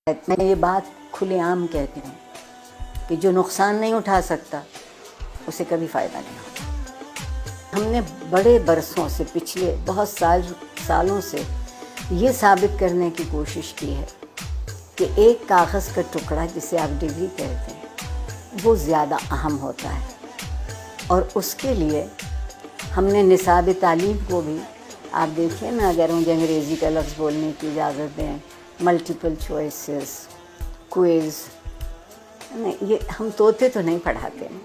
میں یہ بات کھلے عام کہتی ہوں کہ جو نقصان نہیں اٹھا سکتا اسے کبھی فائدہ نہیں ہوتا۔ ہم نے بڑے برسوں سے، پچھلے بہت سالوں سے یہ ثابت کرنے کی کوشش کی ہے کہ ایک کاغذ کا ٹکڑا جسے آپ ڈگری کہتے ہیں وہ زیادہ اہم ہوتا ہے، اور اس کے لیے ہم نے نصاب تعلیم کو بھی، آپ دیکھیں نا، اگر مجھے انگریزی کا لفظ بولنے کی اجازت دیں، ملٹیپل چوائسز، کوئز، یہ ہم طوطے تو نہیں پڑھاتے ہیں،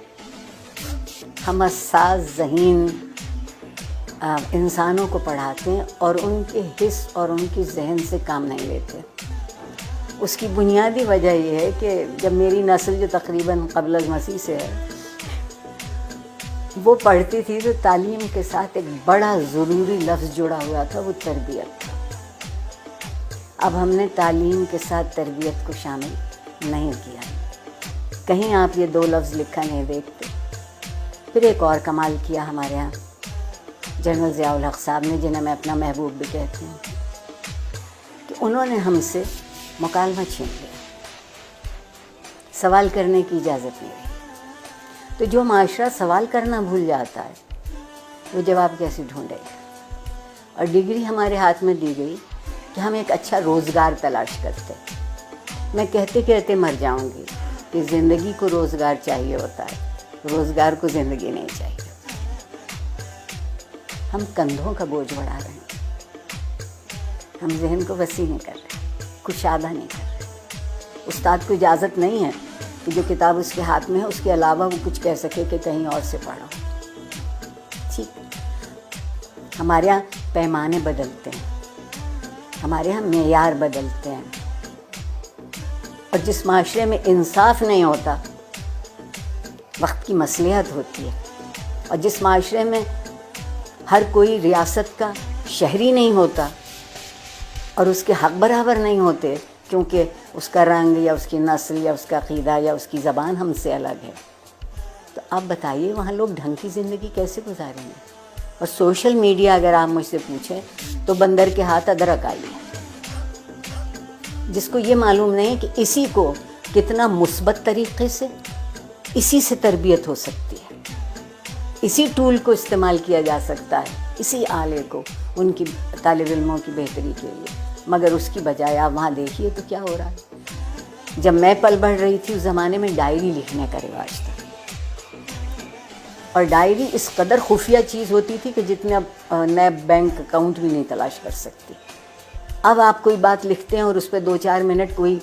ہم حساس ذہین انسانوں کو پڑھاتے ہیں اور ان کے حس اور ان کی ذہن سے کام نہیں لیتے۔ اس کی بنیادی وجہ یہ ہے کہ جب میری نسل، جو تقریباً قبل المسیح سے ہے، وہ پڑھتی تھی تو تعلیم کے ساتھ ایک بڑا ضروری لفظ جڑا ہوا تھا، وہ تربیت تھا۔ اب ہم نے تعلیم کے ساتھ تربیت کو شامل نہیں کیا، کہیں آپ یہ دو لفظ لکھا نہیں دیکھتے۔ پھر ایک اور کمال کیا ہمارے ہاں جنرل ضیاء الحق صاحب نے، جنہیں میں اپنا محبوب بھی کہتی ہوں، کہ انہوں نے ہم سے مکالمہ چھین لیا، سوال کرنے کی اجازت نہیں رہی۔ تو جو معاشرہ سوال کرنا بھول جاتا ہے وہ جواب کیسے ڈھونڈے گا؟ اور ڈگری ہمارے ہاتھ میں دی گئی کہ ہم ایک اچھا روزگار تلاش کرتے۔ میں کہتے کہتے مر جاؤں گی کہ زندگی کو روزگار چاہیے ہوتا ہے، روزگار کو زندگی نہیں چاہیے۔ ہم کندھوں کا بوجھ بڑھا رہے ہیں، ہم ذہن کو وسیع نہیں کر رہے، کشادہ نہیں کر رہے۔ استاد کو اجازت نہیں ہے کہ جو کتاب اس کے ہاتھ میں ہے اس کے علاوہ وہ کچھ کہہ سکے کہ کہیں اور سے پڑھو۔ ٹھیک، ہمارے یہاں پیمانے بدلتے ہیں، ہمارے یہاں معیار بدلتے ہیں، اور جس معاشرے میں انصاف نہیں ہوتا وقت کی مصلحت ہوتی ہے، اور جس معاشرے میں ہر کوئی ریاست کا شہری نہیں ہوتا اور اس کے حق برابر نہیں ہوتے کیونکہ اس کا رنگ یا اس کی نسل یا اس کا عقیدہ یا اس کی زبان ہم سے الگ ہے، تو آپ بتائیے وہاں لوگ ڈھنگ کی زندگی کیسے گزاریں گے؟ اور سوشل میڈیا، اگر آپ مجھ سے پوچھیں تو بندر کے ہاتھ ادرک آئی ہے، جس کو یہ معلوم نہیں کہ اسی کو کتنا مثبت طریقے سے، اسی سے تربیت ہو سکتی ہے، اسی ٹول کو استعمال کیا جا سکتا ہے، اسی آلے کو ان کی طالب علموں کی بہتری کے لیے، مگر اس کی بجائے آپ وہاں دیکھیے تو کیا ہو رہا ہے۔ جب میں پل بڑھ رہی تھی اس زمانے میں ڈائری لکھنے کا رواج تھا، اور ڈائری اس قدر خفیہ چیز ہوتی تھی کہ جتنے اب نئے بینک اکاؤنٹ بھی نہیں تلاش کر سکتی۔ اب آپ کوئی بات لکھتے ہیں اور اس پہ 2-4 منٹ کوئی